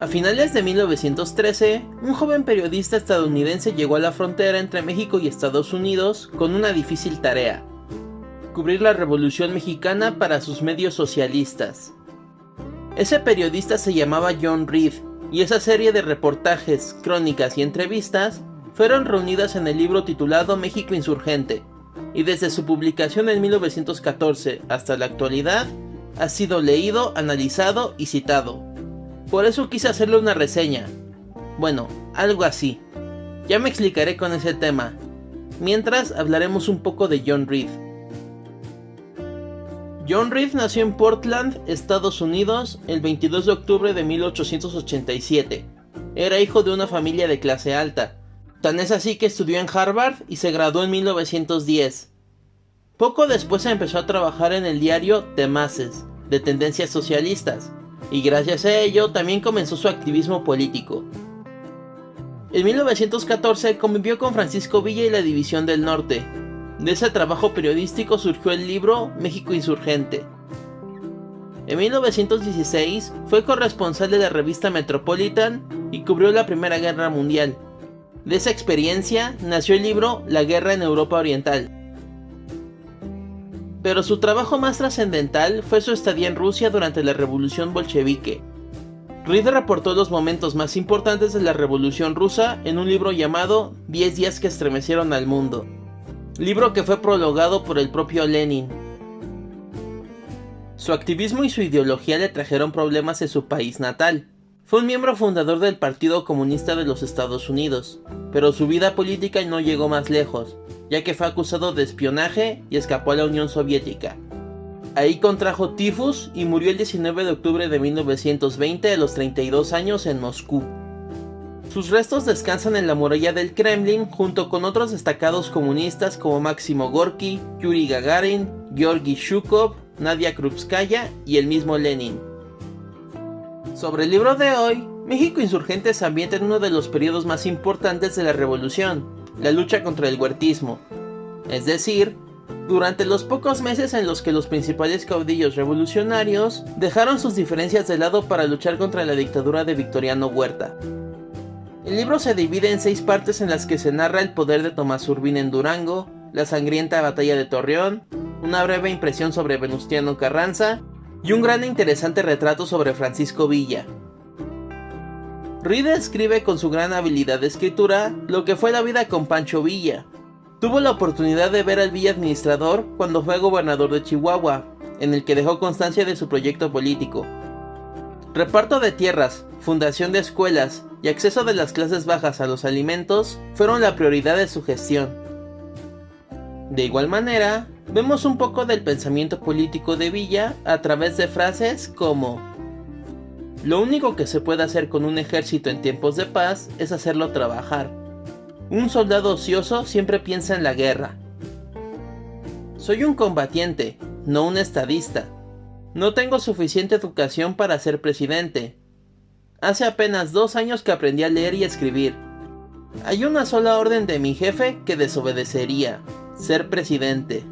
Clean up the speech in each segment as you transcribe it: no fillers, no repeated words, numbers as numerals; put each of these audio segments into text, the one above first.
A finales de 1913, un joven periodista estadounidense llegó a la frontera entre México y Estados Unidos con una difícil tarea: cubrir la Revolución Mexicana para sus medios socialistas. Ese periodista se llamaba John Reed, y esa serie de reportajes, crónicas y entrevistas fueron reunidas en el libro titulado México Insurgente, y desde su publicación en 1914 hasta la actualidad ha sido leído, analizado y citado. Por eso quise hacerle una reseña. Bueno, algo así. Ya me explicaré con ese tema. Mientras hablaremos un poco de John Reed. John Reed nació en Portland, Estados Unidos, el 22 de octubre de 1887. Era hijo de una familia de clase alta. Tan es así que estudió en Harvard y se graduó en 1910. Poco después empezó a trabajar en el diario The Masses, de tendencias socialistas, y gracias a ello también comenzó su activismo político. En 1914 convivió con Francisco Villa y la División del Norte. De ese trabajo periodístico surgió el libro México Insurgente. En 1916 fue corresponsal de la revista Metropolitan y cubrió la Primera Guerra Mundial. De esa experiencia nació el libro La Guerra en Europa Oriental. Pero su trabajo más trascendental fue su estadía en Rusia durante la Revolución Bolchevique. Reed reportó los momentos más importantes de la Revolución Rusa en un libro llamado 10 días que estremecieron al mundo, libro que fue prologado por el propio Lenin. Su activismo y su ideología le trajeron problemas en su país natal. Fue un miembro fundador del Partido Comunista de los Estados Unidos, pero su vida política no llegó más lejos, ya que fue acusado de espionaje y escapó a la Unión Soviética. Ahí contrajo tifus y murió el 19 de octubre de 1920 a los 32 años en Moscú. Sus restos descansan en la muralla del Kremlin junto con otros destacados comunistas como Máximo Gorki, Yuri Gagarin, Georgi Zhukov, Nadia Krupskaya y el mismo Lenin. Sobre el libro de hoy, México Insurgente se ambienta en uno de los periodos más importantes de la revolución, la lucha contra el huertismo. Es decir, durante los pocos meses en los que los principales caudillos revolucionarios dejaron sus diferencias de lado para luchar contra la dictadura de Victoriano Huerta. El libro se divide en 6 partes en las que se narra el poder de Tomás Urbina en Durango, la sangrienta batalla de Torreón, una breve impresión sobre Venustiano Carranza y un gran e interesante retrato sobre Francisco Villa. Reed escribe con su gran habilidad de escritura lo que fue la vida con Pancho Villa. Tuvo la oportunidad de ver al Villa administrador cuando fue gobernador de Chihuahua, en el que dejó constancia de su proyecto político. Reparto de tierras, fundación de escuelas y acceso de las clases bajas a los alimentos fueron la prioridad de su gestión. De igual manera, vemos un poco del pensamiento político de Villa a través de frases como: lo único que se puede hacer con un ejército en tiempos de paz es hacerlo trabajar. Un soldado ocioso siempre piensa en la guerra. Soy un combatiente, no un estadista. No tengo suficiente educación para ser presidente. Hace apenas 2 años que aprendí a leer y escribir. Hay una sola orden de mi jefe que desobedecería: ser presidente.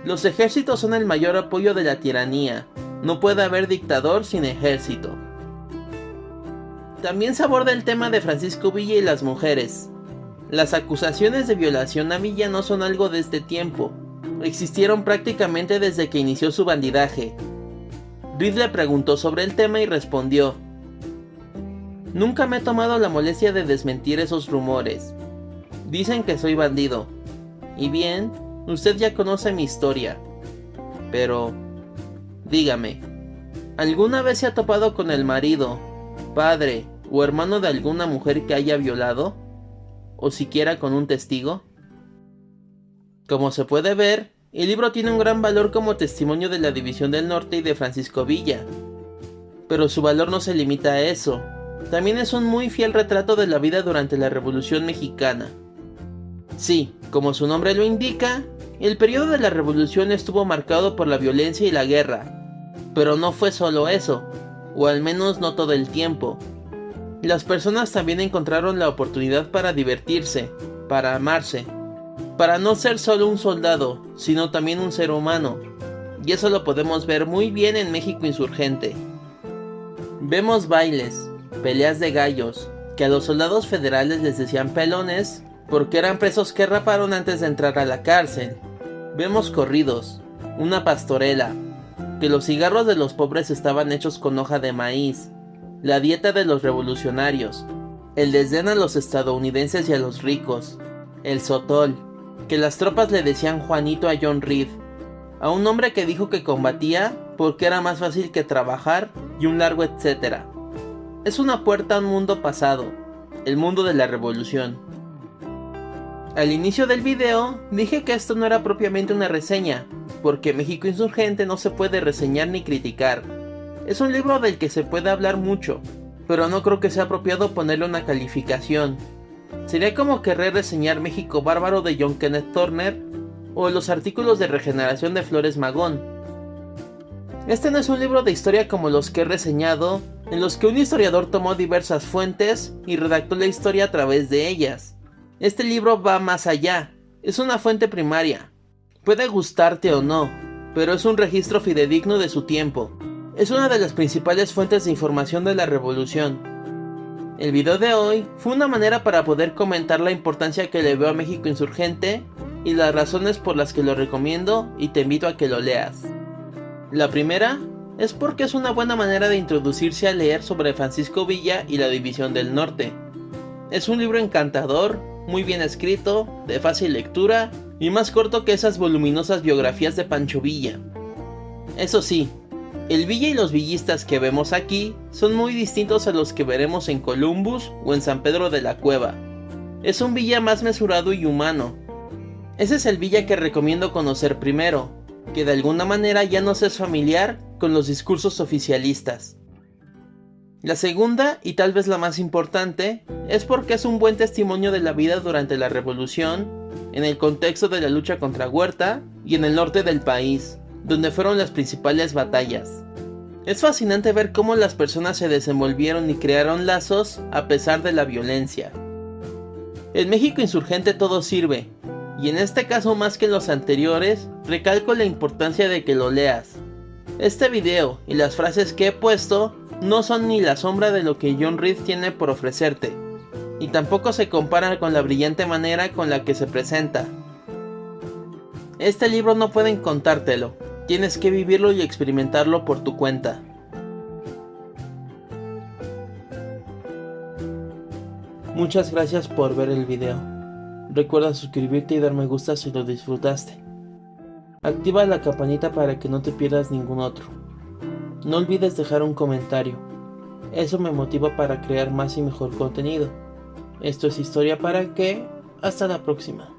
Los ejércitos son el mayor apoyo de la tiranía. No puede haber dictador sin ejército. También se aborda el tema de Francisco Villa y las mujeres. Las acusaciones de violación a Villa no son algo de este tiempo. Existieron prácticamente desde que inició su bandidaje. Reed le preguntó sobre el tema y respondió: nunca me he tomado la molestia de desmentir esos rumores. Dicen que soy bandido. Y bien, usted ya conoce mi historia. Pero, dígame, ¿alguna vez se ha topado con el marido, padre o hermano de alguna mujer que haya violado? ¿O siquiera con un testigo? Como se puede ver, el libro tiene un gran valor como testimonio de la División del Norte y de Francisco Villa. Pero su valor no se limita a eso. También es un muy fiel retrato de la vida durante la Revolución Mexicana. Sí, como su nombre lo indica, el periodo de la Revolución estuvo marcado por la violencia y la guerra. Pero no fue solo eso, o al menos no todo el tiempo. Las personas también encontraron la oportunidad para divertirse, para amarse, para no ser solo un soldado, sino también un ser humano. Y eso lo podemos ver muy bien en México Insurgente. Vemos bailes, peleas de gallos, que a los soldados federales les decían pelones porque eran presos que raparon antes de entrar a la cárcel. Vemos corridos, una pastorela, que los cigarros de los pobres estaban hechos con hoja de maíz, la dieta de los revolucionarios, el desdén a los estadounidenses y a los ricos, el sotol, que las tropas le decían Juanito a John Reed, a un hombre que dijo que combatía porque era más fácil que trabajar y un largo etcétera. Es una puerta a un mundo pasado, el mundo de la revolución. Al inicio del video dije que esto no era propiamente una reseña, porque México Insurgente no se puede reseñar ni criticar. Es un libro del que se puede hablar mucho, pero no creo que sea apropiado ponerle una calificación. Sería como querer reseñar México Bárbaro de John Kenneth Turner o los artículos de Regeneración de Flores Magón. Este no es un libro de historia como los que he reseñado, en los que un historiador tomó diversas fuentes y redactó la historia a través de ellas. Este libro va más allá, es una fuente primaria. Puede gustarte o no, pero es un registro fidedigno de su tiempo. Es una de las principales fuentes de información de la revolución. El video de hoy fue una manera para poder comentar la importancia que le veo a México Insurgente y las razones por las que lo recomiendo y te invito a que lo leas. La primera es porque es una buena manera de introducirse a leer sobre Francisco Villa y la División del Norte. Es un libro encantador, muy bien escrito, de fácil lectura y más corto que esas voluminosas biografías de Pancho Villa. Eso sí, el Villa y los villistas que vemos aquí son muy distintos a los que veremos en Columbus o en San Pedro de la Cueva. Es un Villa más mesurado y humano. Ese es el Villa que recomiendo conocer primero, que de alguna manera ya nos es familiar con los discursos oficialistas. La segunda, y tal vez la más importante, es porque es un buen testimonio de la vida durante la revolución, en el contexto de la lucha contra Huerta y en el norte del país, donde fueron las principales batallas. Es fascinante ver cómo las personas se desenvolvieron y crearon lazos a pesar de la violencia. En México Insurgente todo sirve, y en este caso más que en los anteriores, recalco la importancia de que lo leas. Este video y las frases que he puesto no son ni la sombra de lo que John Reed tiene por ofrecerte, y tampoco se comparan con la brillante manera con la que se presenta. Este libro no pueden contártelo, tienes que vivirlo y experimentarlo por tu cuenta. Muchas gracias por ver el video. Recuerda suscribirte y dar me gusta si lo disfrutaste. Activa la campanita para que no te pierdas ningún otro. No olvides dejar un comentario. Eso me motiva para crear más y mejor contenido. Esto es Historia para qué. Hasta la próxima.